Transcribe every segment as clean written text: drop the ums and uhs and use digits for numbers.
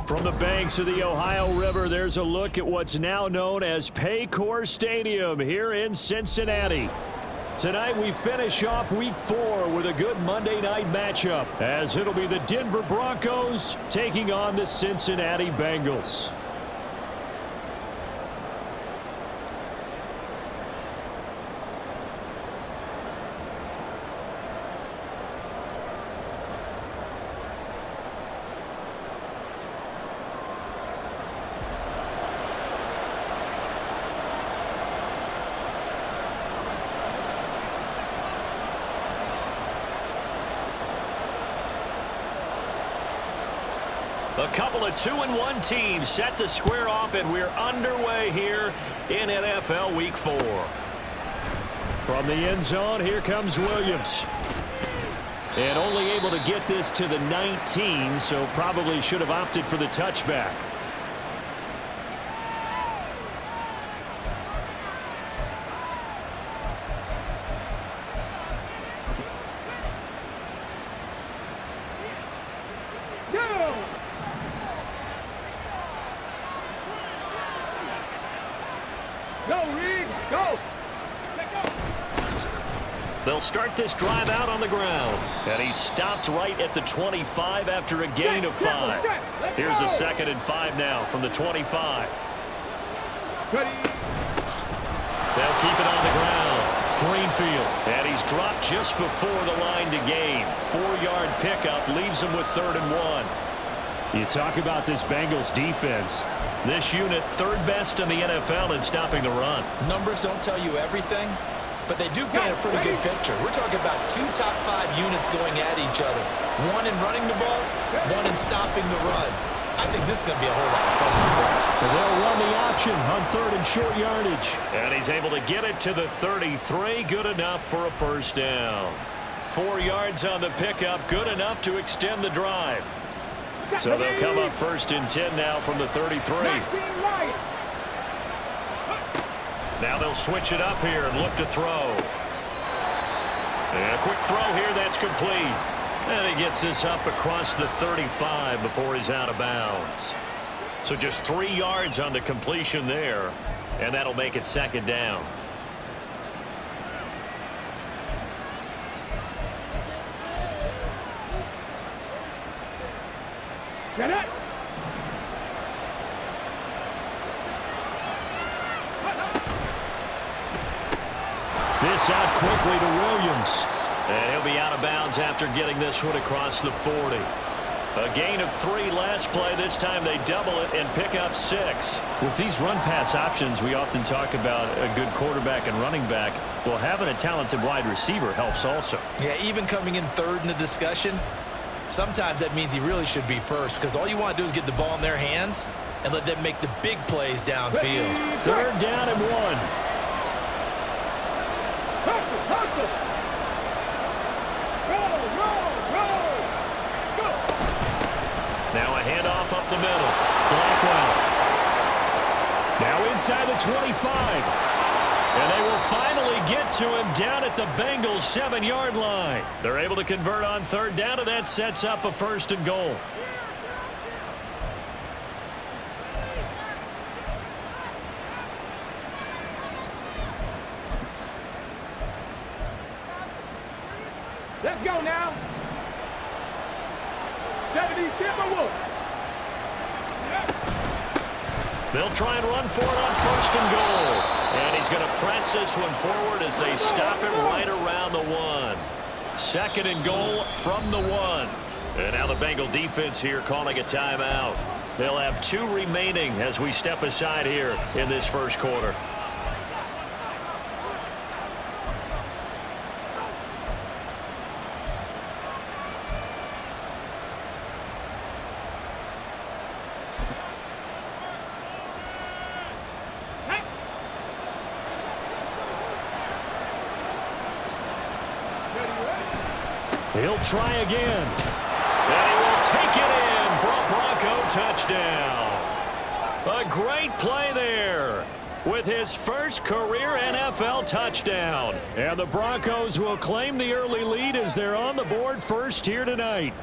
From the banks of the Ohio River, there's a look at what's now known as Paycor Stadium here in Cincinnati. Tonight we finish off Week 4 with a good Monday night matchup, as it'll be the Denver Broncos taking on the Cincinnati Bengals. A couple of 2-1 teams set to square off, and we're underway here in NFL Week 4. From the end zone, here comes Williams. And only able to get this to the 19, so probably should have opted for the touchback. They'll start this drive out on the ground. And he stopped right at the 25 after a gain of 5. Here's a 2nd and 5 now from the 25. They'll keep it on the ground. Greenfield. And he's dropped just before the line to gain. 4-yard pickup leaves him with 3rd and 1. You talk about this Bengals defense. This unit 3rd best in the NFL in stopping the run. Numbers don't tell you everything, but they do paint a pretty good picture. We're talking about 2 top 5 units going at each other. One in running the ball, one in stopping the run. I think this is going to be a whole lot of fun myself. They'll run the option on 3rd and short yardage. And he's able to get it to the 33. Good enough for a 1st down. 4 yards on the pickup. Good enough to extend the drive. So they'll come up 1st and 10 now from the 33. Now they'll switch it up here and look to throw. And a quick throw here, that's complete. And he gets this up across the 35 before he's out of bounds. So just 3 yards on the completion there, and that'll make it 2nd down. Get it! This out quickly to Williams. And he'll be out of bounds after getting this one across the 40. A gain of 3 last play. This time they double it and pick up 6. With these run-pass options, we often talk about a good quarterback and running back. Well, having a talented wide receiver helps also. Yeah, even coming in 3rd in the discussion, sometimes that means he really should be 1st, because all you want to do is get the ball in their hands and let them make the big plays downfield. 3rd down and 1. Now a handoff up the middle. Blackwell. Now inside the 25. And they will finally get to him down at the Bengals 7-yard line. They're able to convert on 3rd down, and that sets up a 1st and goal. Let's go now. 70 Timberwolves. They'll try and run for it on 1st and goal. And he's going to press this one forward as they stop it right around the 1. 2nd and goal from the 1. And now the Bengal defense here calling a timeout. They'll have 2 remaining as we step aside here in this first quarter. He'll try again. And he will take it in for a Bronco touchdown. A great play there with his first career NFL touchdown. And the Broncos will claim the early lead as they're on the board first here tonight.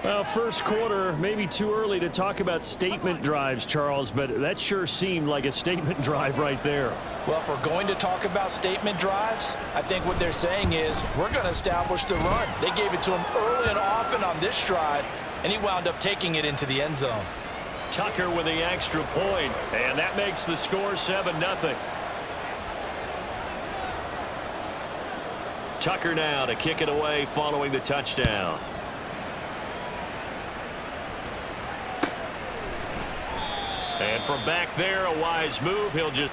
Well, first quarter, maybe too early to talk about statement drives, Charles, but that sure seemed like a statement drive right there. Well, if we're going to talk about statement drives, I think what they're saying is we're going to establish the run. They gave it to him early and often on this drive, and he wound up taking it into the end zone. Tucker with the extra point, and that makes the score 7-0. Tucker now to kick it away following the touchdown. And from back there, a wise move. He'll just...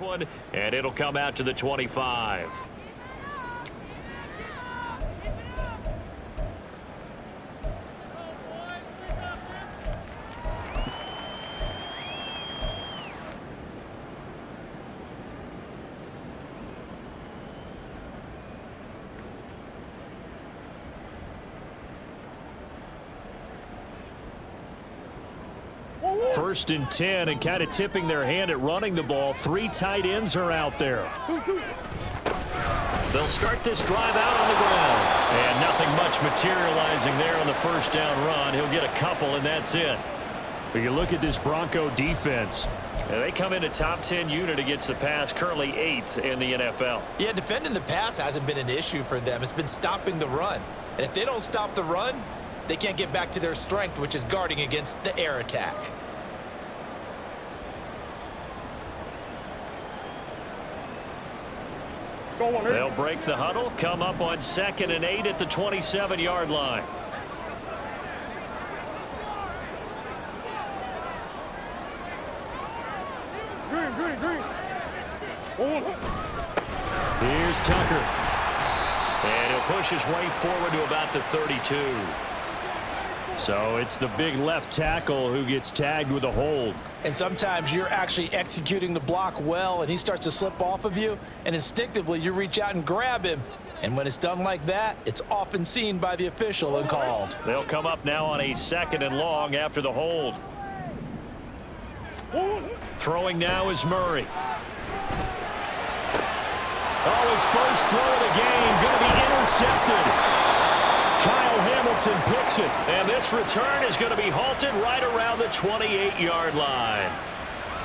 one, and it'll come out to the 25. First and 10, and kind of tipping their hand at running the ball. 3 tight ends are out there. They'll start this drive out on the ground. And nothing much materializing there on the first down run. He'll get a couple, and that's it. But you look at this Bronco defense. They come in a top 10 unit against the pass, currently 8th in the NFL. Yeah, defending the pass hasn't been an issue for them. It's been stopping the run. And if they don't stop the run, they can't get back to their strength, which is guarding against the air attack. They'll break the huddle, come up on 2nd and 8 at the 27-yard line. Green. Here's Tucker. And he'll push his way forward to about the 32. So it's the big left tackle who gets tagged with a hold. And sometimes you're actually executing the block well, and he starts to slip off of you, and instinctively you reach out and grab him. And when it's done like that, it's often seen by the official and called. They'll come up now on a 2nd and long after the hold. Throwing now is Murray. Oh, his first throw of the game going to be intercepted. Kyle Hamilton picks it, and this return is going to be halted right around the 28-yard line.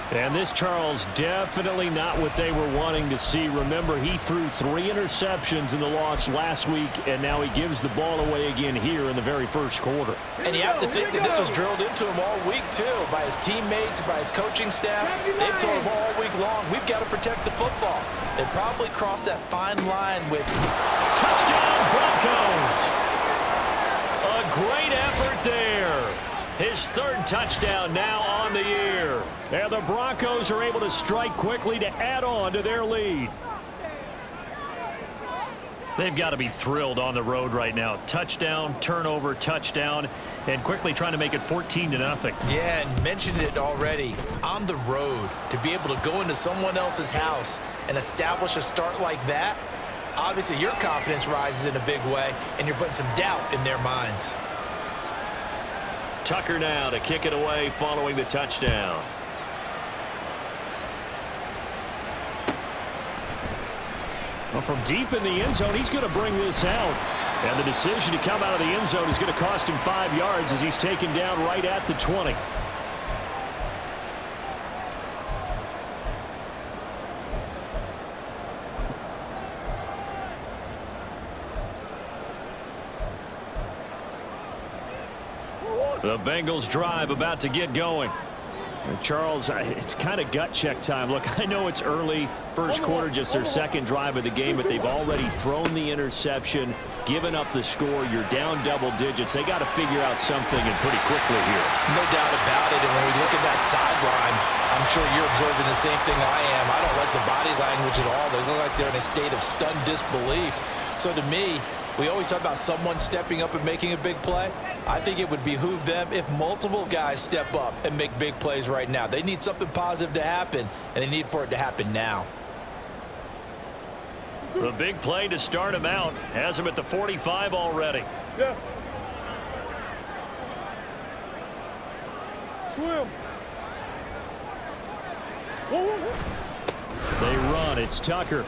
And this, Charles, definitely not what they were wanting to see. Remember, he threw 3 interceptions in the loss last week, and now he gives the ball away again here in the very first quarter. And you have to think that this was drilled into him all week, too, by his teammates, by his coaching staff. They've told him all week long, we've got to protect the football. They probably crossed that fine line with touchdown Broncos. A great effort there. His 3rd touchdown now on the year. And the Broncos are able to strike quickly to add on to their lead. They've got to be thrilled on the road right now. Touchdown, turnover, touchdown, and quickly trying to make it 14-0. Yeah, and mentioned it already. On the road, to be able to go into someone else's house and establish a start like that, obviously your confidence rises in a big way, and you're putting some doubt in their minds. Tucker now to kick it away following the touchdown. Well, from deep in the end zone, he's going to bring this out. And the decision to come out of the end zone is going to cost him 5 yards as he's taken down right at the 20. The Bengals drive about to get going. And Charles, it's kind of gut check time. Look, I know it's early, first quarter, just their 2nd drive of the game, but they've already thrown the interception, given up the score. You're down double digits. They got to figure out something, and pretty quickly here. No doubt about it. And when we look at that sideline, I'm sure you're observing the same thing I am. I don't like the body language at all. They look like they're in a state of stunned disbelief. So to me, we always talk about someone stepping up and making a big play. I think it would behoove them if multiple guys step up and make big plays right now. They need something positive to happen, and they need for it to happen now. The big play to start him out has him at the 45 already. Yeah. Swim. Whoa, whoa, whoa. They run. It's Tucker.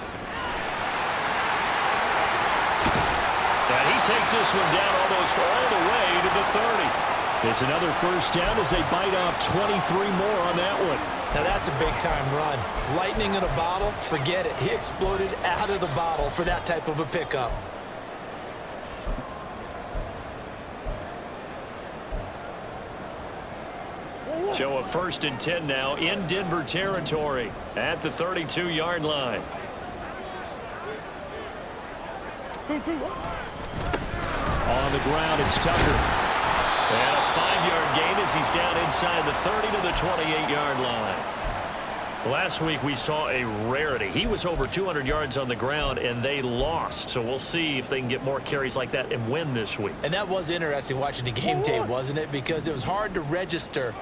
And he takes this one down almost all the way to the 30. It's another first down as they bite off 23 more on that one. Now that's a big-time run. Lightning in a bottle, forget it. He exploded out of the bottle for that type of a pickup. So a 1st and 10 now in Denver territory at the 32-yard line. 2-2. On the ground, it's Tucker. And a 5-yard gain as he's down inside the 30 to the 28-yard line. Last week we saw a rarity. He was over 200 yards on the ground, and they lost. So we'll see if they can get more carries like that and win this week. And that was interesting watching the game tape, wasn't it? Because it was hard to register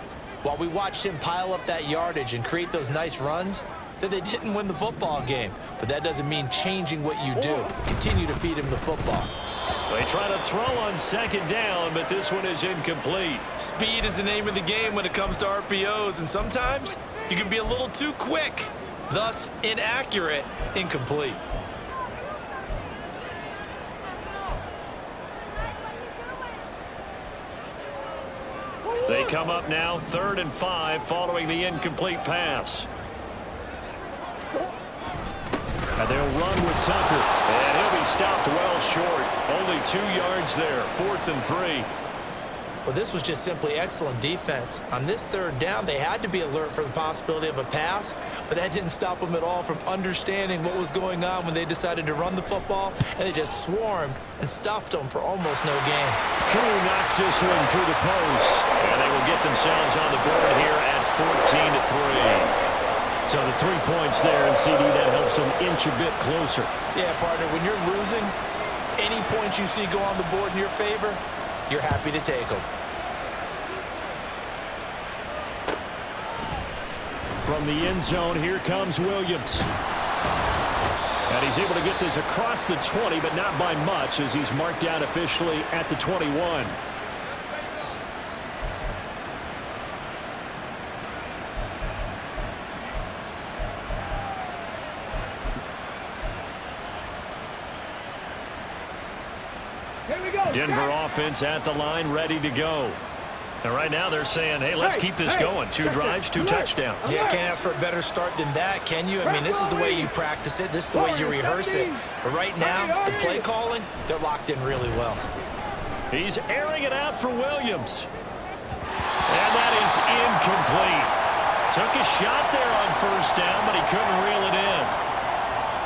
while we watched him pile up that yardage and create those nice runs that they didn't win the football game. But that doesn't mean changing what you do. Continue to feed him the football. They try to throw on 2nd down, but this one is incomplete. Speed is the name of the game when it comes to RPOs, and sometimes you can be a little too quick, thus inaccurate, incomplete. They come up now 3rd and 5 following the incomplete pass. And they'll run with Tucker. And he'll be stopped well short. Only 2 yards there. 4th and 3. Well, this was just simply excellent defense. On this 3rd down, they had to be alert for the possibility of a pass, but that didn't stop them at all from understanding what was going on when they decided to run the football, and they just swarmed and stuffed them for almost no gain. Koo knocks this one through the post, and they will get themselves on the board here at 14-3. So the 3 points there, and CD, that helps them inch a bit closer. Yeah, partner, when you're losing, any points you see go on the board in your favor, you're happy to take them. From the end zone, here comes Williams. And he's able to get this across the 20, but not by much, as he's marked down officially at the 21. Denver offense at the line, ready to go. And right now they're saying, hey, let's keep this going. 2 drives, 2 touchdowns. Yeah, can't ask for a better start than that, can you? I mean, this is the way you practice it. This is the way you rehearse it. But right now, the play calling, they're locked in really well. He's airing it out for Williams. And that is incomplete. Took a shot there on first down, but he couldn't reel it in.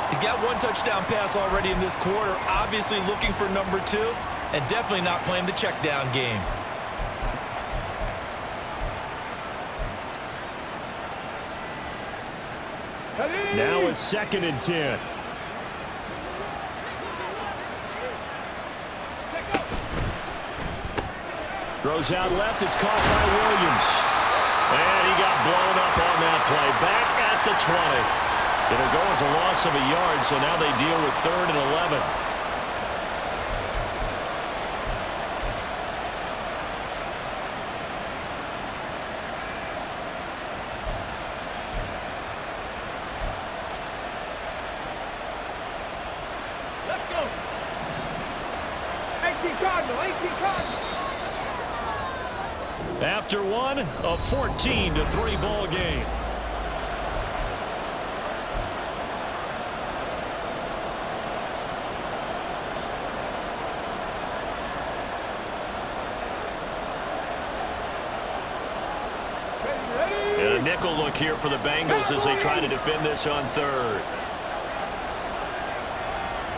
He's got 1 touchdown pass already in this quarter, obviously looking for number 2, and definitely not playing the check down game. Now a 2nd and 10. Throws out left. It's caught by Williams. And he got blown up on that play. Back at the 20. It'll go as a loss of a yard, so now they deal with 3rd and 11. Let's go. 18 Cardinal, 18 Cardinal. After one, a 14-3 ball game. And a nickel look here for the Bengals as they try to defend this on 3rd.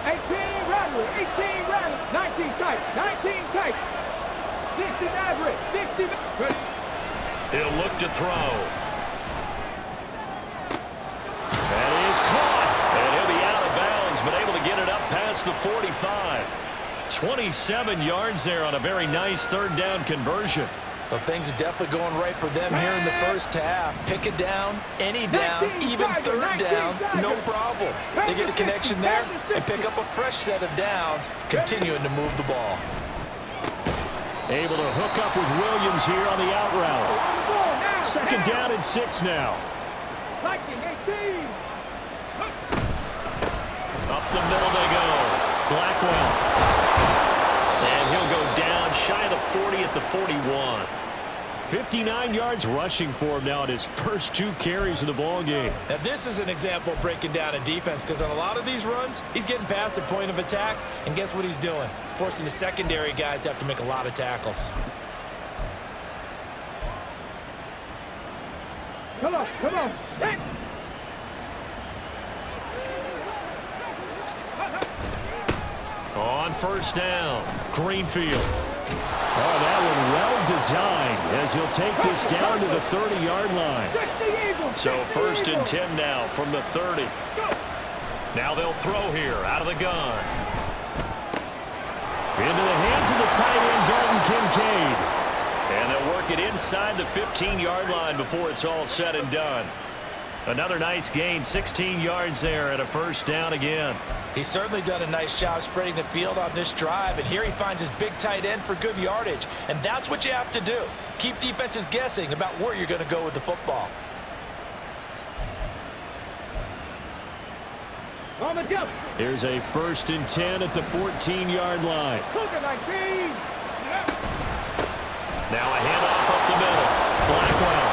18 Rattler, 18 Rattler, 19 tight, 19 tight. 60 Maverick, 60. He'll look to throw. That is caught. And he'll be out of bounds, but able to get it up past the 45. 27 yards there on a very nice 3rd down conversion. Well, things are definitely going right for them here in the first half. Pick it down, any down, even 3rd down, no problem. They get a connection there and pick up a fresh set of downs, continuing to move the ball. Able to hook up with Williams here on the out route. 2nd down and 6 now. Up the middle they go. Blackwell. And he'll go down shy of the 40 at the 41. 59 yards rushing for him now at his first 2 carries of the ball game. Now, this is an example of breaking down a defense, because on a lot of these runs, he's getting past the point of attack, and guess what he's doing? Forcing the secondary guys to have to make a lot of tackles. Come on, come on. Hey. On first down, Greenfield. Oh, that one well designed as he'll take this down to the 30-yard line. So 1st and 10 now from the 30. Now they'll throw here out of the gun. Into the hands of the tight end, Dalton Kincaid. And they'll work it inside the 15-yard line before it's all said and done. Another nice gain, 16 yards there and a 1st down again. He's certainly done a nice job spreading the field on this drive, and here he finds his big tight end for good yardage. And that's what you have to do. Keep defenses guessing about where you're going to go with the football. Here's a 1st and 10 at the 14-yard line. Now a handoff up the middle. Blackwell.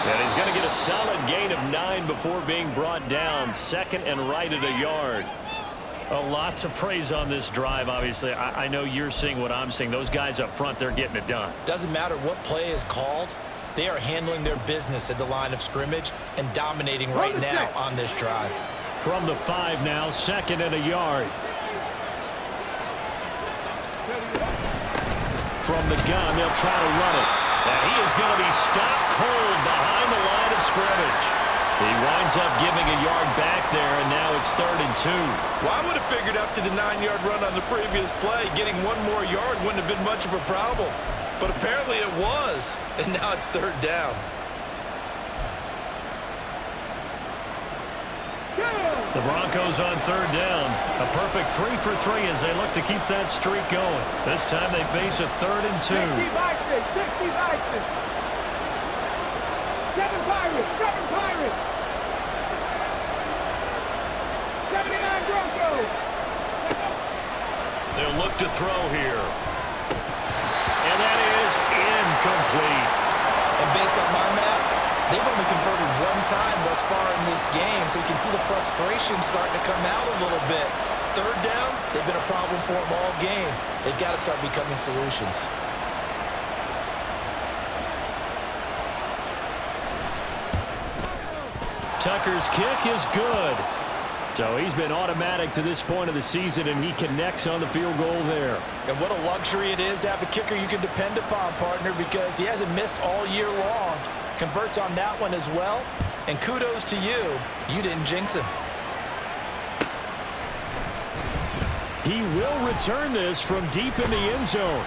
And he's going to get a solid gain of 9 before being brought down. 2nd and right at a yard. A lot to praise on this drive, obviously. I know you're seeing what I'm seeing. Those guys up front, they're getting it done. Doesn't matter what play is called. They are handling their business at the line of scrimmage and dominating right now on this drive. From the 5 now, 2nd and a yard. From the gun, they'll try to run it. And he is going to be stopped cold behind the line of scrimmage. He winds up giving a yard back there, and now it's 3rd and 2. Well, I would have figured after the 9-yard run on the previous play, getting 1 more yard wouldn't have been much of a problem. But apparently it was, and now it's 3rd down. The Broncos on 3rd down. A perfect 3 for 3 as they look to keep that streak going. This time they face a 3rd and 2. 60 Vikings, 60 Vikings. 7 Pirates, 7 Pirates. 79 Broncos. They'll look to throw here. And that is complete. And based on my math, they've only converted one time thus far in this game, so you can see the frustration starting to come out a little bit. Third downs, they've been a problem for them all game. They've got to start becoming solutions. Tucker's kick is good. So he's been automatic to this point of the season, and he connects on the field goal there. And what a luxury it is to have a kicker you can depend upon, partner, because he hasn't missed all year long. Converts on that one as well. And kudos to you. You didn't jinx him. He will return this from deep in the end zone.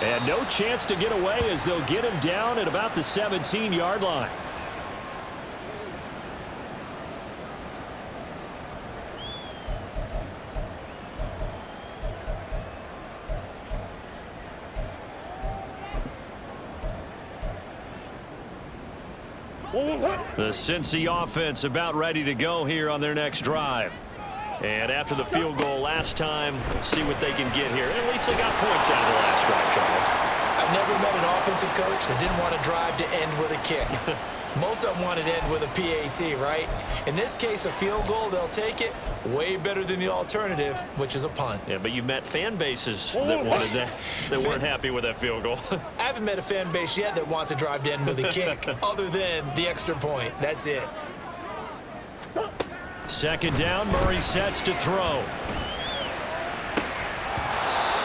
And no chance to get away as they'll get him down at about the 17-yard line. The Cincy offense about ready to go here on their next drive. And after the field goal last time, see what they can get here. At least they got points out of the last drive, Charles. I've never met an offensive coach that didn't want to drive to end with a kick. Most of them want to end with a PAT, right? In this case, a field goal, they'll take it. Way better than the alternative, which is a punt. Yeah, but you've met fan bases that wanted that, that weren't happy with that field goal. I haven't met a fan base yet that wants to drive to end with a kick, other than the extra point. That's it. Second down, Murray sets to throw.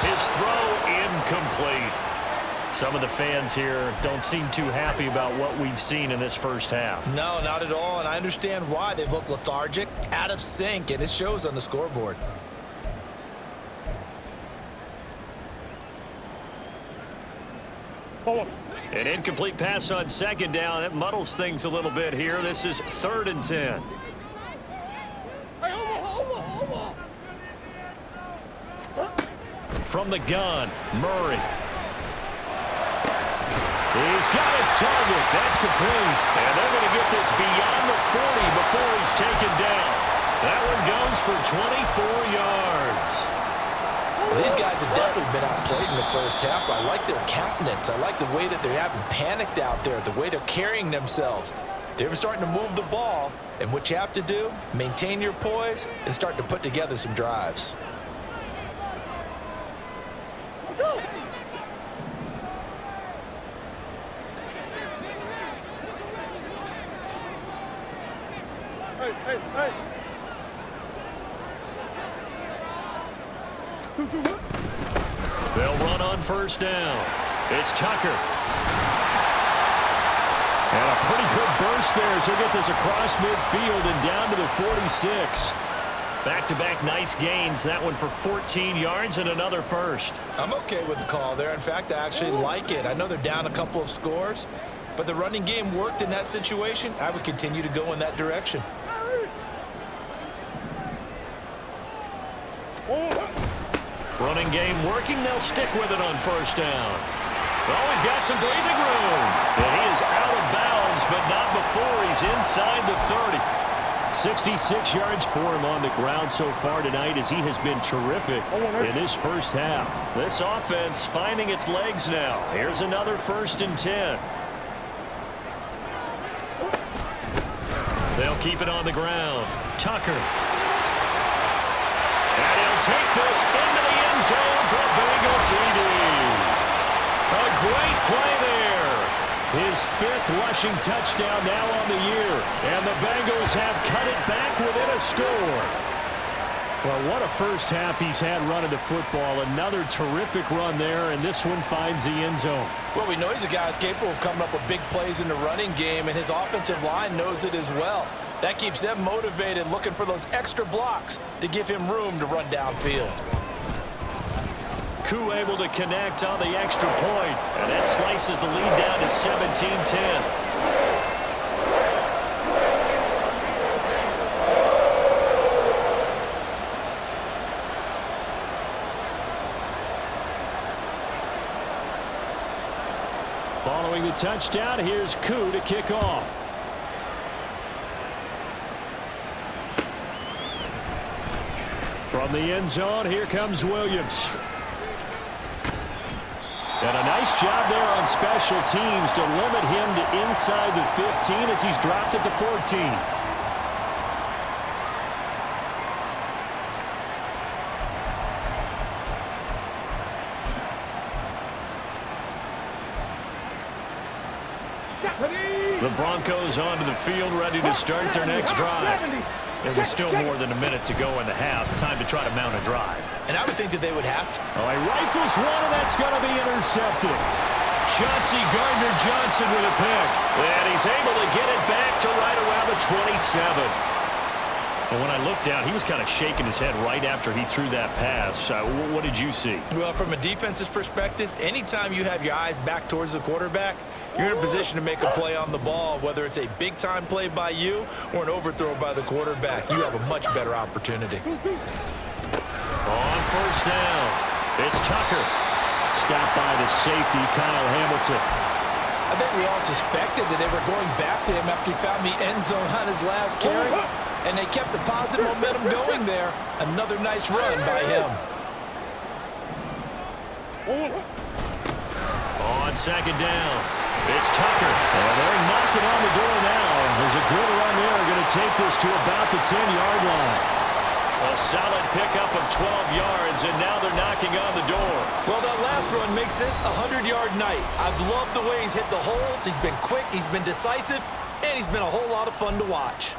His throw incomplete. Some of the fans here don't seem too happy about what we've seen in this first half. No, not at all, and I understand why. They've looked lethargic, out of sync, and it shows on the scoreboard. An incomplete pass on second down. That muddles things a little bit here. This is 3rd and 10. From the gun, Murray. He's got his target. That's complete. And they're going to get this beyond the 40 before he's taken down. That one goes for 24 yards. Well, these guys have definitely been outplayed in the first half. I like their countenance. I like the way that they haven't panicked out there, the way they're carrying themselves. They're starting to move the ball, and what you have to do, maintain your poise and start to put together some drives. They'll run on first down. It's Tucker. And a pretty good burst there as he'll get this across midfield and down to the 46. Back-to-back nice gains. That one for 14 yards and another first. I'm okay with the call there. In fact, I actually like it. I know they're down a couple of scores, but the running game worked in that situation. I would continue to go in that direction. Running game working. They'll stick with it on first down. Oh, he's got some breathing room. And he is out of bounds, but not before he's inside the 30. 66 yards for him on the ground so far tonight as he has been terrific in this first half. This offense finding its legs now. Here's another 1st and 10. They'll keep it on the ground. Tucker. And he'll take this into the end zone for a Bengal TD. A great play there. His 5th rushing touchdown now on the year. And the Bengals have cut it back within a score. Well, what a first half he's had running the football. Another terrific run there, and this one finds the end zone. Well, we know he's a guy who's capable of coming up with big plays in the running game, and his offensive line knows it as well. That keeps them motivated, looking for those extra blocks to give him room to run downfield. Koo able to connect on the extra point, and that slices the lead down to 17-10. Following the touchdown, here's Koo to kick off. From the end zone, here comes Williams. And a nice job there on on special teams to limit him to inside the 15 as he's dropped at the 14. The Broncos onto the field, ready to start their next drive. It was still more than a minute to go in the half. Time to try to mount a drive. And I would think that they would have to. Oh, he rifles one, and that's going to be intercepted. Chauncey Gardner-Johnson with a pick. And he's able to get it back to right around the 27. And when I looked down, he was kind of shaking his head right after he threw that pass. What did you see? Well, from a defense's perspective, anytime you have your eyes back towards the quarterback, you're in a position to make a play on the ball, whether it's a big-time play by you or an overthrow by the quarterback. You have a much better opportunity. On first down, it's Tucker. Stopped by the safety, Kyle Hamilton. I think we all suspected that they were going back to him after he found the end zone on his last carry, and they kept the positive momentum going there. Another nice run by him. On second down, it's Tucker. And they're knocking on the door now. There's a good run there. Going to take this to about the 10-yard line. A solid pickup of 12 yards, and now they're knocking on the door. Well, that last run makes this a 100-yard night. I've loved the way he's hit the holes. He's been quick, he's been decisive, and he's been a whole lot of fun to watch.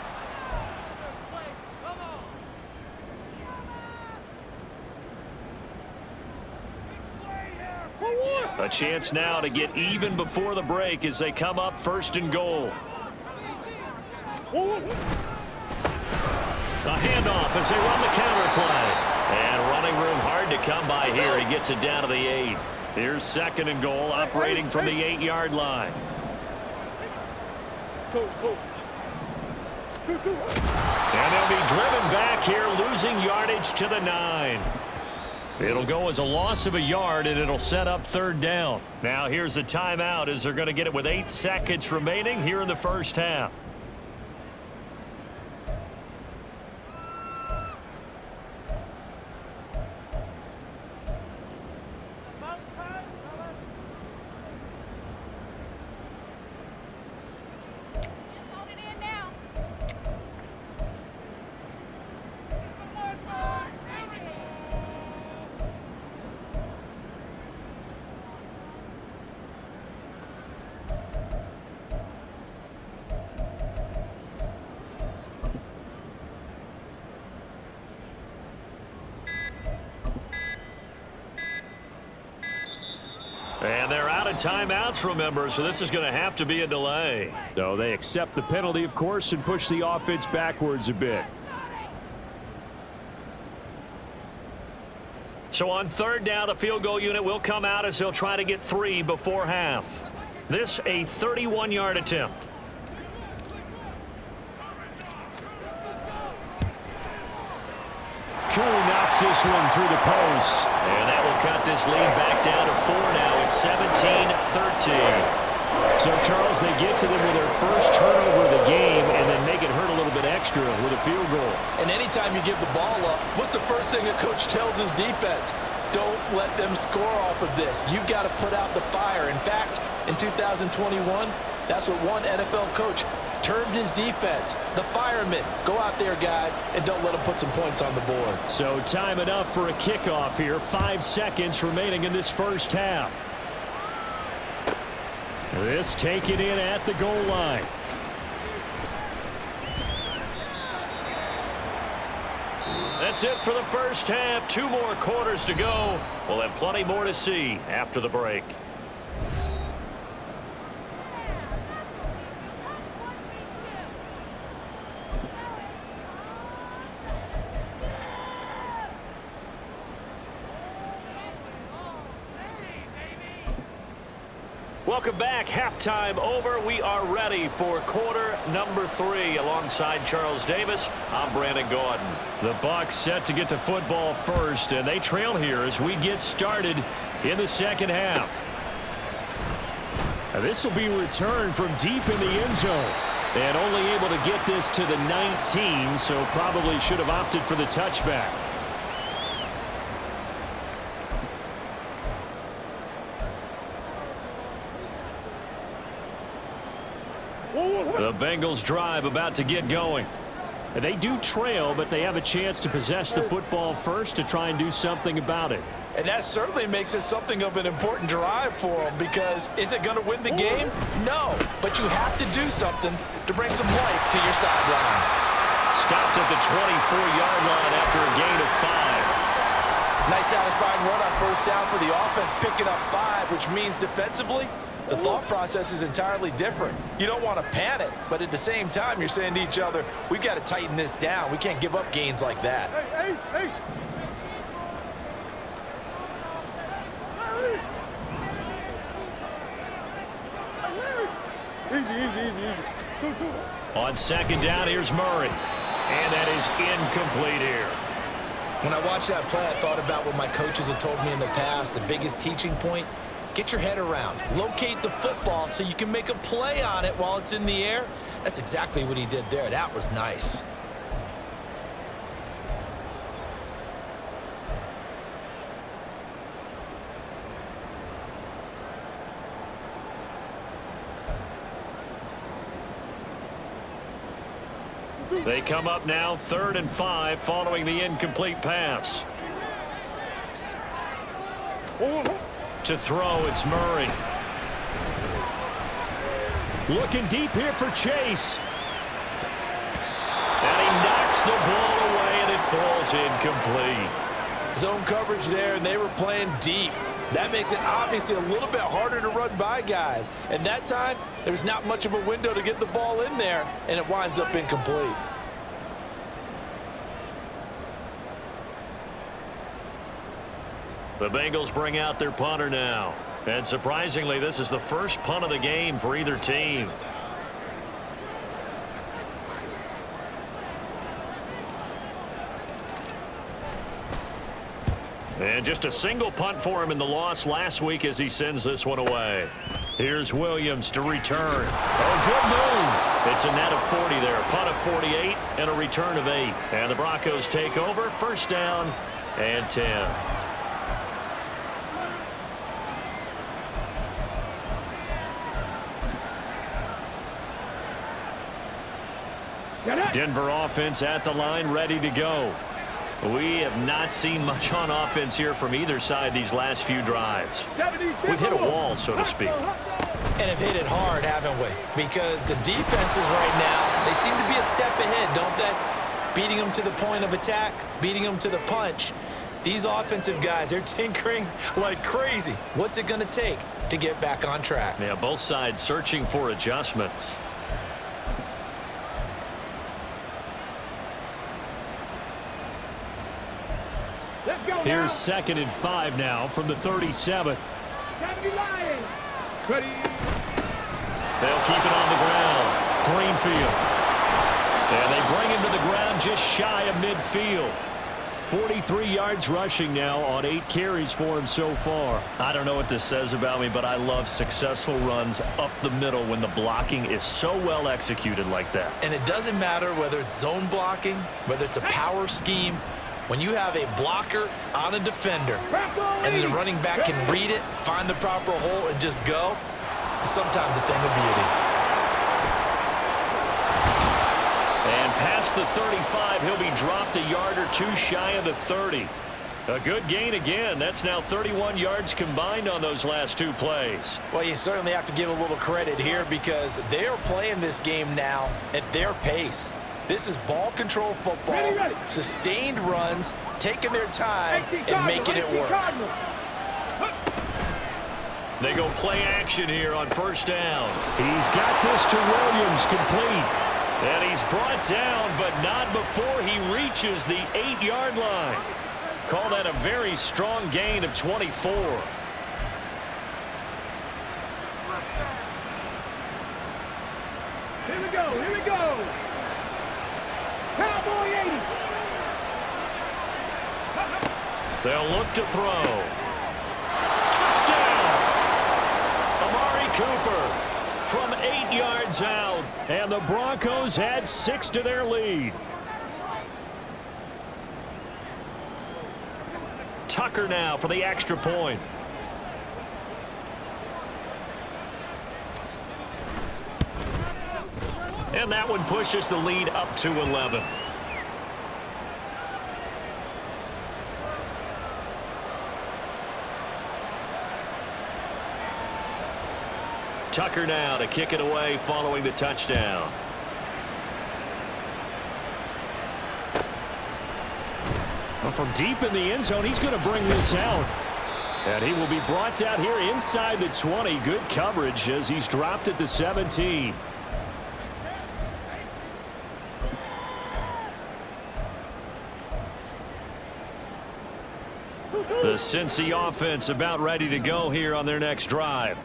A chance now to get even before the break as they come up first and goal. A handoff as they run the counter play. And running room hard to come by here. He gets it down to the 8. Here's second and goal, operating from the 8-yard line. And they'll be driven back here, losing yardage to the 9. It'll go as a loss of a yard, and it'll set up third down. Now here's a timeout as they're going to get it with 8 seconds remaining here in the first half. And they're out of timeouts, remember, so this is going to have to be a delay. So they accept the penalty, of course, and push the offense backwards a bit. So on third down, the field goal unit will come out as they'll try to get 3 before half. This a 31-yard attempt. Koo knocks this one through the post. And that will cut this lead back down to 4 now. It's 17-13. So, Charles, they get to them with their first turnover of the game and then make it hurt a little bit extra with a field goal. And anytime you give the ball up, what's the first thing a coach tells his defense? Don't let them score off of this. You've got to put out the fire. In fact, in 2021, that's what one NFL coach termed his defense, the firemen. Go out there, guys, and don't let them put some points on the board. So time enough for a kickoff here. 5 seconds remaining in this first half. This taken in at the goal line. That's it for the first half. 2 more quarters to go. We'll have plenty more to see after the break. Welcome back. Halftime over. We are ready for quarter number 3. Alongside Charles Davis, I'm Brandon Gordon. The Bucs set to get the football first, and they trail here as we get started in the second half. Now, this will be returned from deep in the end zone. And only able to get this to the 19, so probably should have opted for the touchback. The Bengals drive about to get going. They do trail, but they have a chance to possess the football first to try and do something about it. And that certainly makes it something of an important drive for them, because is it going to win the game? No, but you have to do something to bring some life to your sideline. Stopped at the 24-yard line after a gain of 5. Nice satisfying run on first down for the offense, picking up 5, which means defensively, the thought process is entirely different. You don't want to panic, but at the same time, you're saying to each other, we've got to tighten this down. We can't give up gains like that. Hey, Ace, Ace. Easy. 2-2. On second down, here's Murray. And that is incomplete here. When I watched that play, I thought about what my coaches had told me in the past. The biggest teaching point, get your head around. Locate the football so you can make a play on it while it's in the air. That's exactly what he did there. That was nice. They come up now 3rd and 5 following the incomplete pass. To throw, it's Murray. Looking deep here for Chase. And he knocks the ball away, and it falls incomplete. Zone coverage there, and they were playing deep. That makes it obviously a little bit harder to run by guys. And that time, there's not much of a window to get the ball in there, and it winds up incomplete. The Bengals bring out their punter now. And surprisingly, this is the first punt of the game for either team. And just a single punt for him in the loss last week as he sends this one away. Here's Williams to return. Oh, good move. It's a net of 40 there. A punt of 48 and a return of 8. And the Broncos take over. First down and 10. Denver offense at the line, ready to go. We have not seen much on offense here from either side these last few drives. We've hit a wall, so to speak. And have hit it hard, haven't we? Because the defenses right now, they seem to be a step ahead, don't they? Beating them to the point of attack, beating them to the punch. These offensive guys, they're tinkering like crazy. What's it going to take to get back on track? Yeah, both sides searching for adjustments. Here's 2nd and 5 now from the 37. Ready. They'll keep it on the ground. Greenfield. And they bring him to the ground just shy of midfield. 43 yards rushing now on 8 carries for him so far. I don't know what this says about me, but I love successful runs up the middle when the blocking is so well executed like that. And it doesn't matter whether it's zone blocking, whether it's a power scheme. When you have a blocker on a defender and then the running back can read it, find the proper hole, and just go, it's sometimes a thing of beauty. And past the 35, he'll be dropped a yard or two shy of the 30. A good gain again. That's now 31 yards combined on those last 2 plays. Well, you certainly have to give a little credit here because they are playing this game now at their pace. This is ball control football, Ready. sustained runs, taking their time and making it work. They go play action here on first down. He's got this to Williams, complete. And he's brought down, but not before he reaches the 8-yard line. Call that a very strong gain of 24. Here we go. Cowboy 80. They'll look to throw. Touchdown! Amari Cooper from 8 yards out. And the Broncos add 6 to their lead. Tucker now for the extra point. And that one pushes the lead up to 11. Tucker now to kick it away following the touchdown. Well, from deep in the end zone, he's going to bring this out. And he will be brought down here inside the 20. Good coverage as he's dropped at the 17. The Cincy offense about ready to go here on their next drive.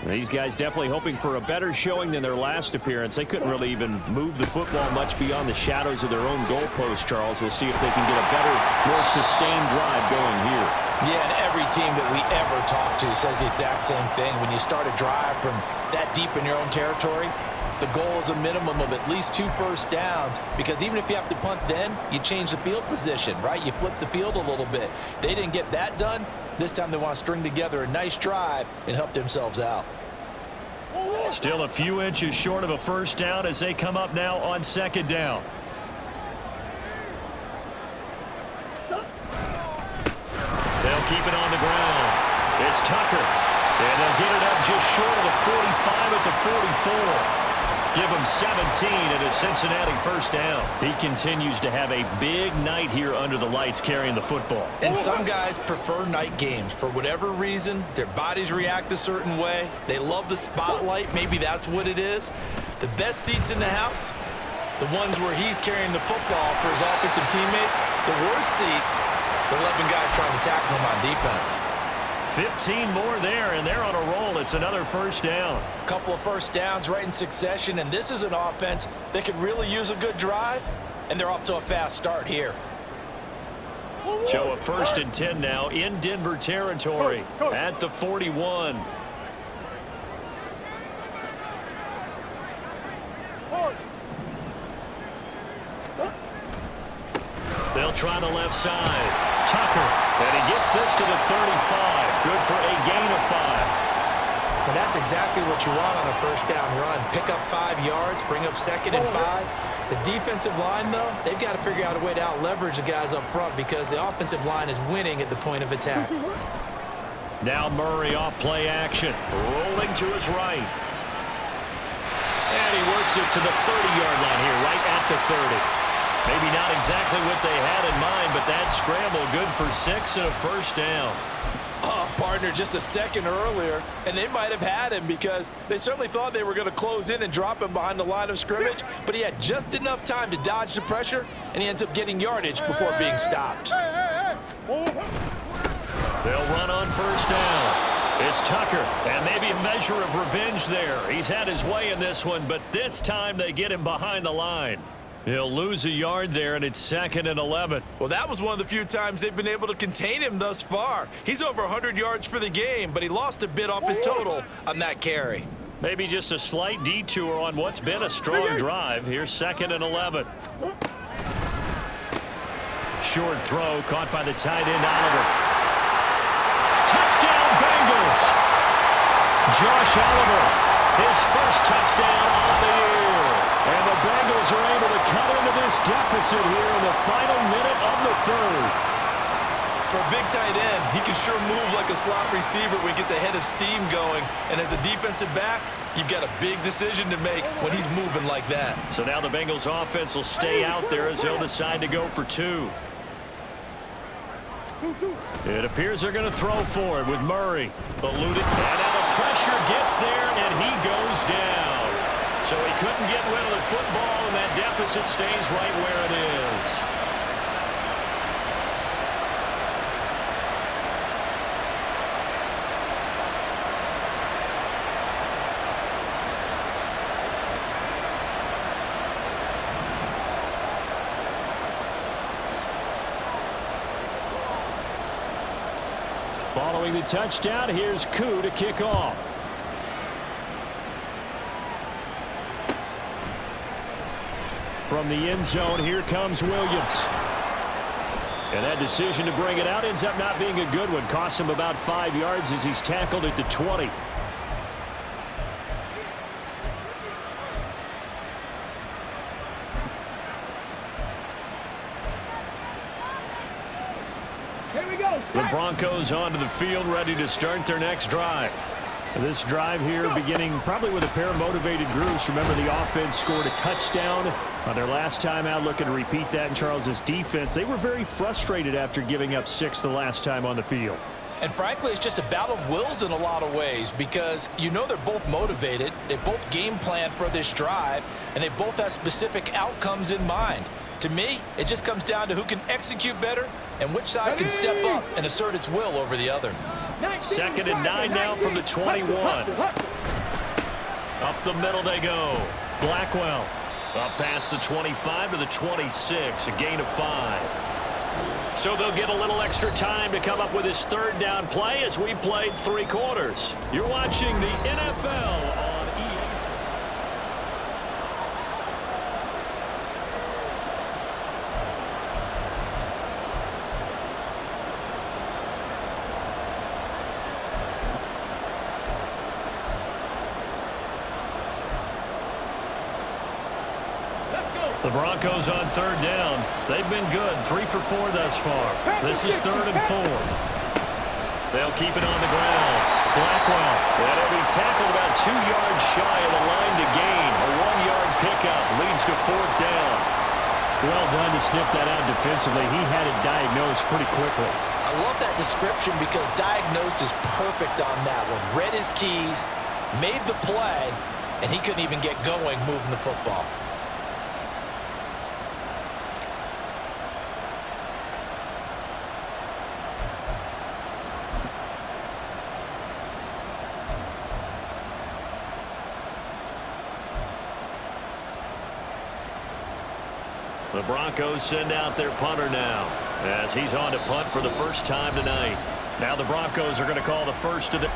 These guys definitely hoping for a better showing than their last appearance. They couldn't really even move the football much beyond the shadows of their own goalpost, Charles. We'll see if they can get a better, more sustained drive going here. Yeah, and every team that we ever talk to says the exact same thing. When you start a drive from that deep in your own territory, the goal is a minimum of at least 2 first downs, because even if you have to punt then, you change the field position, right? You flip the field a little bit. They didn't get that done. This time they want to string together a nice drive and help themselves out. Still a few inches short of a first down as they come up now on second down. They'll keep it on the ground. It's Tucker. And they'll get it up just short of the 45 at the 44. Give him 17 and a Cincinnati first down. He continues to have a big night here under the lights carrying the football. And some guys prefer night games. For whatever reason, their bodies react a certain way. They love the spotlight. Maybe that's what it is. The best seats in the house, the ones where he's carrying the football for his offensive teammates. The worst seats, the 11 guys trying to tackle him on defense. 15 more there, and they're on a roll. It's another first down. A couple of first downs right in succession, and this is an offense that could really use a good drive, and they're off to a fast start here. So a 1st and 10 now in Denver territory at the 41. They'll try the left side. Tucker, and he gets this to the 35. Good for a gain of 5. And that's exactly what you want on a first down run. Pick up 5 yards, bring up 2nd and 5. The defensive line, though, they've got to figure out a way to out-leverage the guys up front because the offensive line is winning at the point of attack. Now Murray off play action. Rolling to his right. And he works it to the 30-yard line here, right at the 30. Maybe not exactly what they had in mind, but that scramble good for 6 and a first down. Oh, partner, just a second earlier, and they might have had him because they certainly thought they were going to close in and drop him behind the line of scrimmage, but he had just enough time to dodge the pressure, and he ends up getting yardage before being stopped. They'll run on first down. It's Tucker, and maybe a measure of revenge there. He's had his way in this one, but this time they get him behind the line. He'll lose a yard there, and it's 2nd and 11. Well, that was one of the few times they've been able to contain him thus far. He's over 100 yards for the game, but he lost a bit off his total on that carry. Maybe just a slight detour on what's been a strong drive. Here's 2nd and 11. Short throw caught by the tight end, Oliver. Touchdown, Bengals! Josh Oliver, his first touchdown of the year. And the Bengals are able to cut into this deficit here in the final minute of the 3rd. For a big tight end, he can sure move like a slot receiver when he gets a head of steam going. And as a defensive back, you've got a big decision to make when he's moving like that. So now the Bengals offense will stay out there as they'll decide to go for 2. It appears they're going to throw for it with Murray. Eluded, and now the pressure gets there, and he goes down. So he couldn't get rid of the football, and that deficit stays right where it is. Following the touchdown, here's Koo to kick off. From the end zone, here comes Williams. And that decision to bring it out ends up not being a good one. Costs him about 5 yards as he's tackled at the 20. The Broncos onto the field, ready to start their next drive. This drive here beginning probably with a pair of motivated groups. Remember, the offense scored a touchdown on their last time out. Looking to repeat that in Charles's defense. They were very frustrated after giving up 6 the last time on the field. And frankly, it's just a battle of wills in a lot of ways because you know they're both motivated. They both game plan for this drive, and they both have specific outcomes in mind. To me, it just comes down to who can execute better and which side can step up and assert its will over the other. 2nd and 9 now from the 21. Up the middle they go. Blackwell up past the 25 to the 26, a gain of 5. So they'll get a little extra time to come up with his 3rd down play as we've played 3 quarters. You're watching the NFL on EA. The Broncos on 3rd down. They've been good, 3 for 4 thus far. This is 3rd and 4. They'll keep it on the ground. Blackwell. That'll be tackled about 2 yards shy of the line to gain. A 1-yard pickup leads to 4th down. Well done to sniff that out defensively. He had it diagnosed pretty quickly. I love that description because diagnosed is perfect on that one. Read his keys, made the play, and he couldn't even get going moving the football. The Broncos send out their punter now as he's on to punt for the first time tonight. Now the Broncos are going to call the first of the...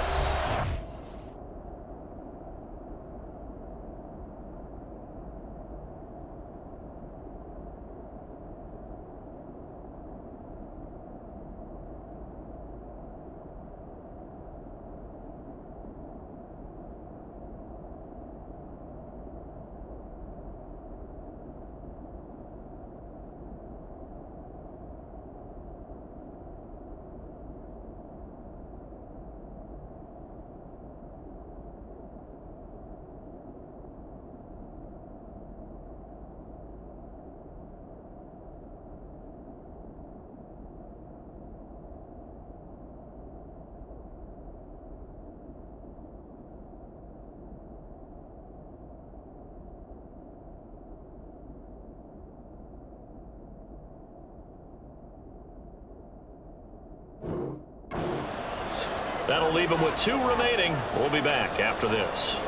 That'll leave him with 2 remaining. We'll be back after this.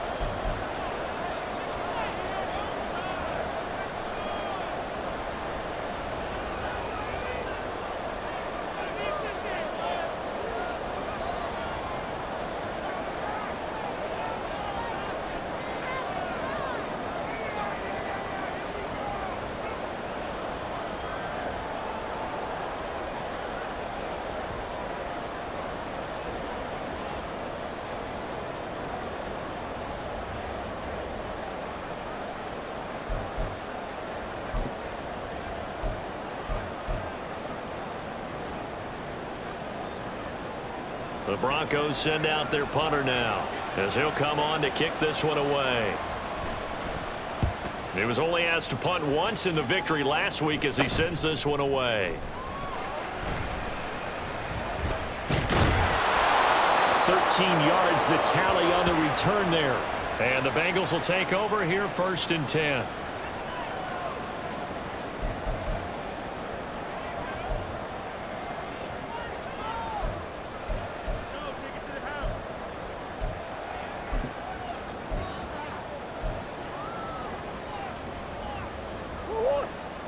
The Broncos send out their punter now as he'll come on to kick this one away. He was only asked to punt once in the victory last week as he sends this one away. 13 yards the tally on the return there. And the Bengals will take over here 1st and 10.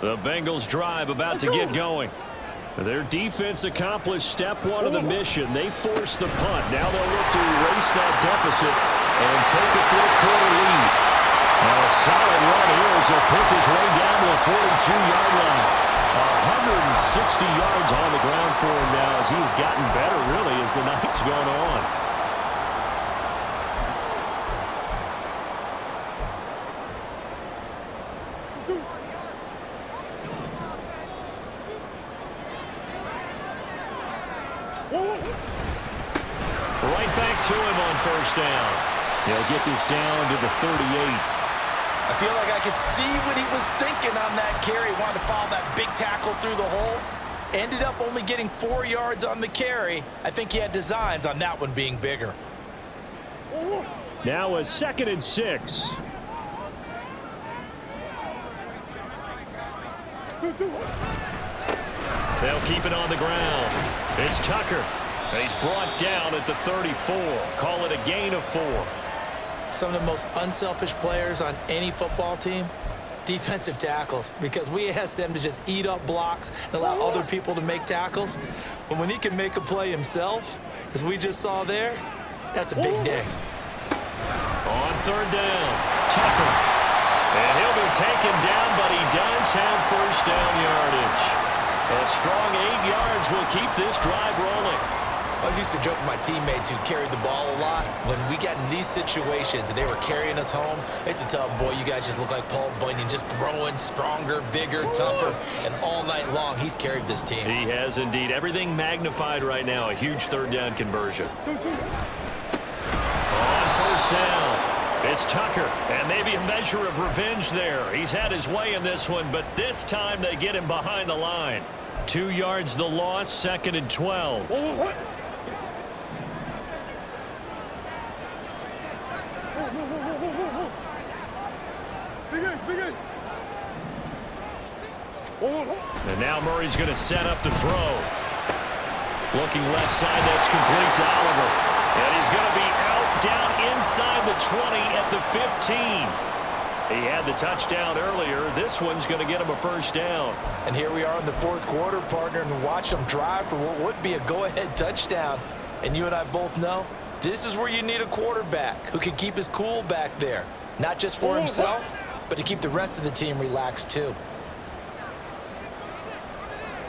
The Bengals drive about to get going. Their defense accomplished step 1 of the mission. They forced the punt. Now they'll look to erase that deficit and take a 4th quarter lead. Now a solid run here as he'll pick his way down to the 42-yard line. 160 yards on the ground for him now as he's gotten better really as the night's gone on. to him on first down. He'll get this down to the 38. I feel like I could see what he was thinking on that carry. Wanted to follow that big tackle through the hole. Ended up only getting 4 yards on the carry. I think he had designs on that one being bigger. Now a 2nd and 6. They'll keep it on the ground. It's Tucker. And he's brought down at the 34. Call it a gain of 4. Some of the most unselfish players on any football team, defensive tackles, because we ask them to just eat up blocks and allow other people to make tackles. But when he can make a play himself, as we just saw there, that's a big day. On 3rd down, Tucker. And he'll be taken down, but he does have first down yardage. A strong 8 yards will keep this drive rolling. I was used to joke with my teammates who carried the ball a lot. When we got in these situations and they were carrying us home, I used to tell them, boy, you guys just look like Paul Bunyan, just growing stronger, bigger, tougher, and all night long he's carried this team. He has indeed. Everything magnified right now. A huge 3rd down conversion. On first down, it's Tucker, and maybe a measure of revenge there. He's had his way in this one, but this time they get him behind the line. 2 yards the loss, 2nd and 12. And now Murray's going to set up the throw. Looking left side, that's complete to Oliver. And he's going to be out down inside the 20 at the 15. He had the touchdown earlier. This one's going to get him a first down. And here we are in the 4th quarter, partner, and watch them drive for what would be a go-ahead touchdown. And you and I both know this is where you need a quarterback who can keep his cool back there. Not just for himself, but to keep the rest of the team relaxed too.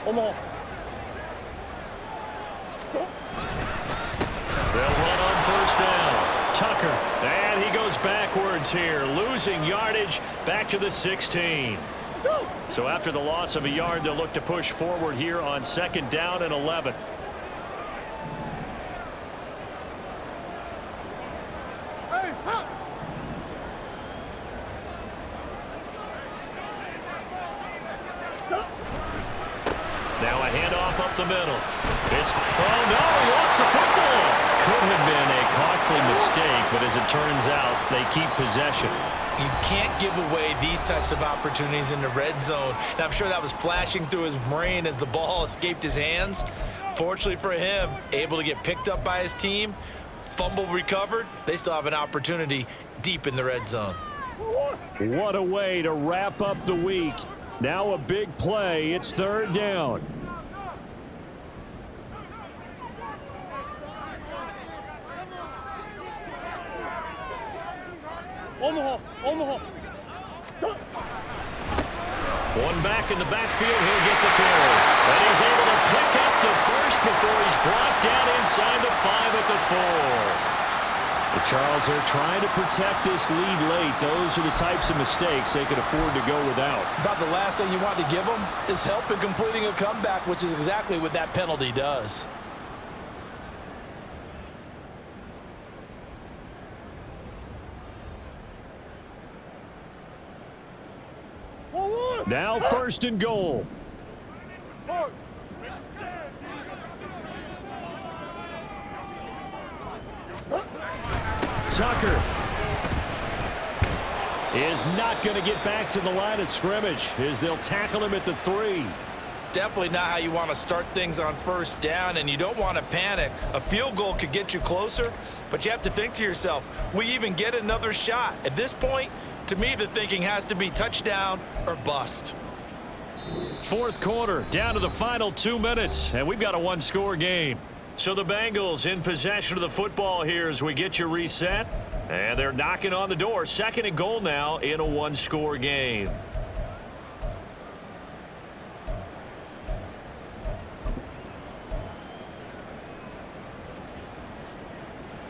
They'll run on first down. Tucker, and he goes backwards here, losing yardage back to the 16. So after the loss of a yard, they'll look to push forward here on 2nd down and 11. Now a handoff up the middle. It's, oh no, he lost the football. Could have been a costly mistake, but as it turns out, they keep possession. You can't give away these types of opportunities in the red zone. And I'm sure that was flashing through his brain as the ball escaped his hands. Fortunately for him, able to get picked up by his team, fumble recovered. They still have an opportunity deep in the red zone. What a way to wrap up the week. Now a big play. It's 3rd down. One back in the backfield, he'll get the carry. And he's able to pick up the first before he's brought down inside the 5 at the 4. Charles, they're trying to protect this lead late. Those are the types of mistakes they could afford to go without. About the last thing you want to give them is help in completing a comeback, which is exactly what that penalty does. Now 1st and goal. Tucker is not going to get back to the line of scrimmage as they'll tackle him at the 3. Definitely not how you want to start things on first down, and you don't want to panic. A field goal could get you closer, but you have to think to yourself, we even get another shot. At this point, to me, the thinking has to be touchdown or bust. 4th quarter, down to the final 2 minutes, and we've got a 1-score game. So the Bengals in possession of the football here as we get you reset. And they're knocking on the door. 2nd and goal now in a 1-score game.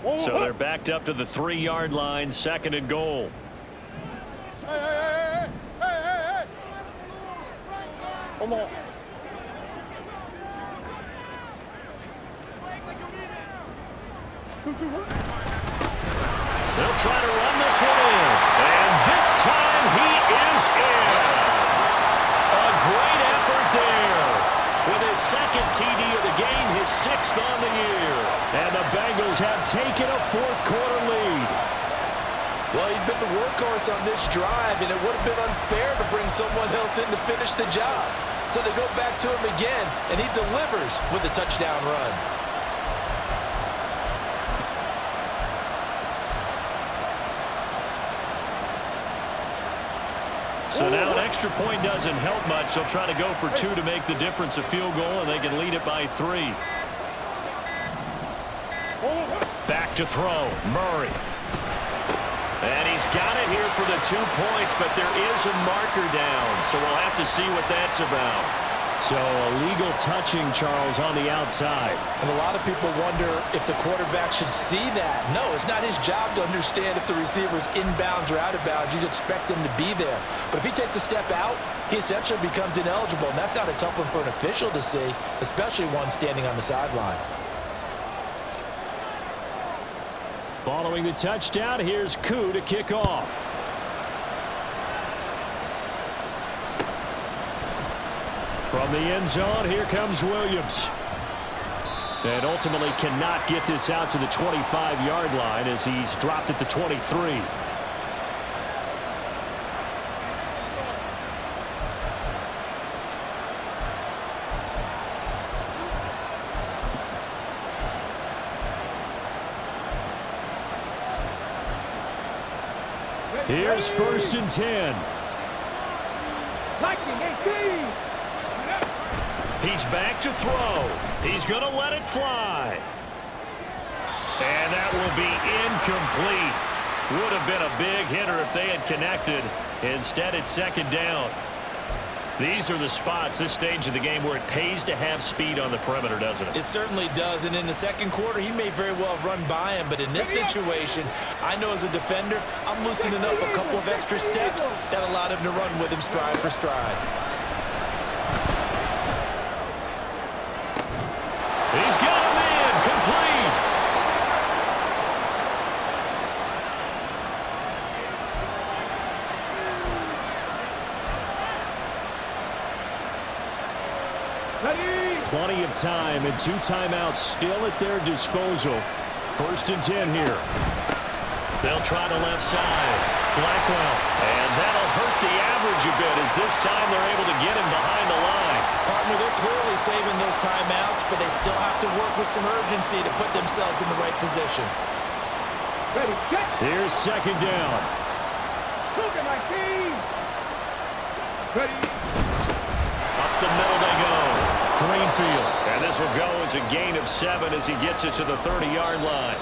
So they're backed up to the 3-yard line, 2nd and goal. Hey. Come on. They'll try to run this one in. And this time he is in. A great effort there. With his second TD of the game, his 6th on the year. And the Bengals have taken a fourth-quarter lead. Well, he'd been the workhorse on this drive, and it would have been unfair to bring someone else in to finish the job. So they go back to him again, and he delivers with a touchdown run. So now an extra point doesn't help much. They'll try to go for 2 to make the difference a field goal, and they can lead it by 3. Back to throw. Murray. And he's got it here for the 2 points, but there is a marker down, so we'll have to see what that's about. So illegal touching, Charles, on the outside. And a lot of people wonder if the quarterback should see that. No, it's not his job to understand if the receiver's inbounds or out of bounds. You expect him to be there. But if he takes a step out, he essentially becomes ineligible, and that's not a tough one for an official to see, especially one standing on the sideline. Following the touchdown, here's Koo to kick off. From the end zone, here comes Williams. And ultimately cannot get this out to the 25-yard line as he's dropped at the 23. Here's 1st and 10. He's back to throw. He's going to let it fly. And that will be incomplete. Would have been a big hitter if they had connected. Instead, it's 2nd down. These are the spots, this stage of the game, where it pays to have speed on the perimeter, doesn't it? It certainly does, and in the 2nd quarter, he may very well have run by him, but in this situation, I know as a defender, I'm loosening up a couple of extra steps that allowed him to run with him stride for stride. He's got him in, complete. Plenty of time and 2 timeouts still at their disposal. 1st and 10 here. They'll try the left side. Blackwell. And that'll hurt the average a bit as this time they're able to get him behind the line. Partner, they're clearly saving those timeouts, but they still have to work with some urgency to put themselves in the right position. Ready, set. Here's 2nd down. Look at my team. Ready. Up the middle they go. Greenfield. And this will go as a gain of 7 as he gets it to the 30-yard line.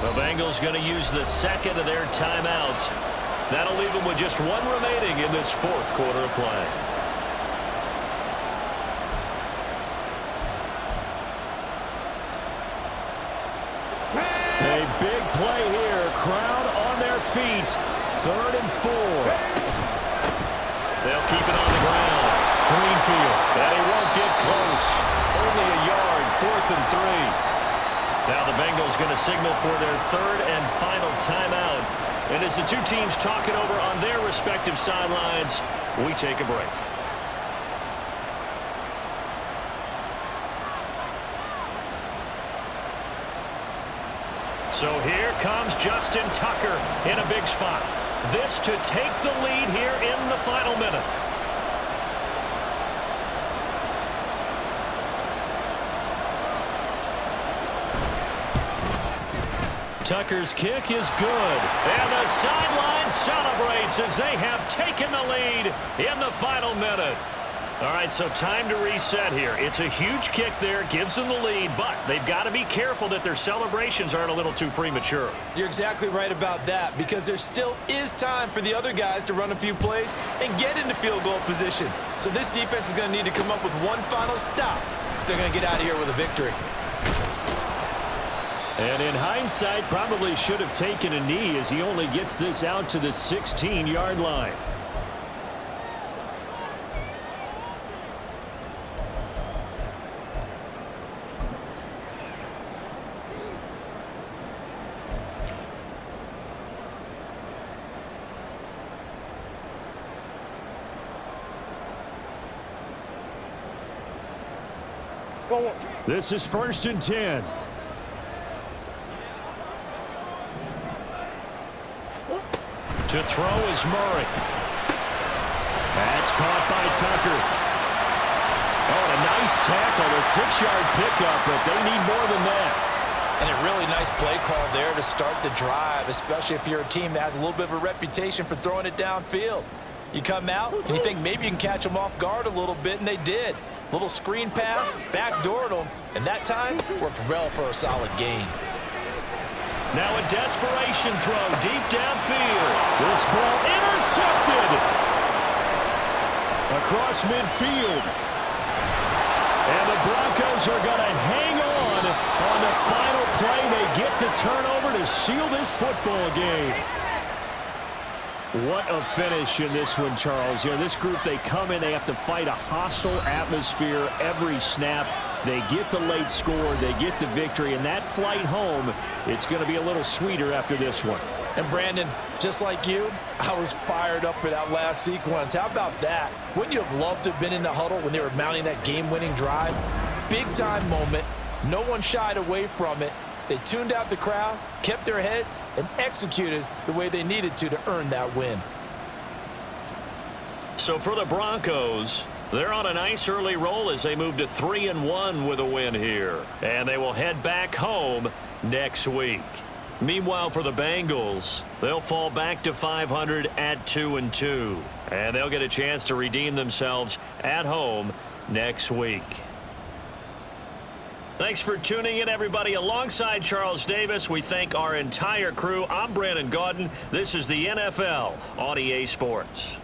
The Bengals going to use the 2nd of their timeouts. That'll leave them with just 1 remaining in this 4th quarter of play. A big play here. Crowd on their feet. 3rd and 4. They'll keep it on the ground. Greenfield. And he won't get close. Only a yard. 4th and 3. Now the Bengals going to signal for their 3rd and final timeout. And as the 2 teams talk it over on their respective sidelines, we take a break. So here comes Justin Tucker in a big spot. This to take the lead here in the final minute. Tucker's kick is good. And the sideline celebrates as they have taken the lead in the final minute. All right, so time to reset here. It's a huge kick there, gives them the lead, but they've got to be careful that their celebrations aren't a little too premature. You're exactly right about that, because there still is time for the other guys to run a few plays and get into field goal position. So this defense is going to need to come up with one final stop if they're going to get out of here with a victory. And in hindsight, probably should have taken a knee as he only gets this out to the 16-yard line. forward. This is 1st and 10. To throw is Murray. That's caught by Tucker. Oh, a nice tackle, a 6-yard pickup, but they need more than that. And a really nice play call there to start the drive, especially if you're a team that has a little bit of a reputation for throwing it downfield. You come out and you think maybe you can catch them off guard a little bit, and they did. Little screen pass, backdoored them, and that time worked well for a solid gain. Now a desperation throw deep downfield. This ball intercepted across midfield. And the Broncos are going to hang on the final play. They get the turnover to seal this football game. What a finish in this one, Charles. You know, this group, they come in, they have to fight a hostile atmosphere every snap. They get the late score, they get the victory, and that flight home, it's going to be a little sweeter after this one. And Brandon, just like you, I was fired up for that last sequence. How about that? Wouldn't you have loved to have been in the huddle when they were mounting that game-winning drive? Big-time moment. No one shied away from it. They tuned out the crowd, kept their heads, and executed the way they needed to earn that win. So for the Broncos, they're on a nice early roll as they move to 3-1 with a win here. And they will head back home next week. Meanwhile, for the Bengals, they'll fall back to 500 at 2-2. And they'll get a chance to redeem themselves at home next week. Thanks for tuning in, everybody. Alongside Charles Davis, we thank our entire crew. I'm Brandon Gaudin. This is the NFL on EA Sports.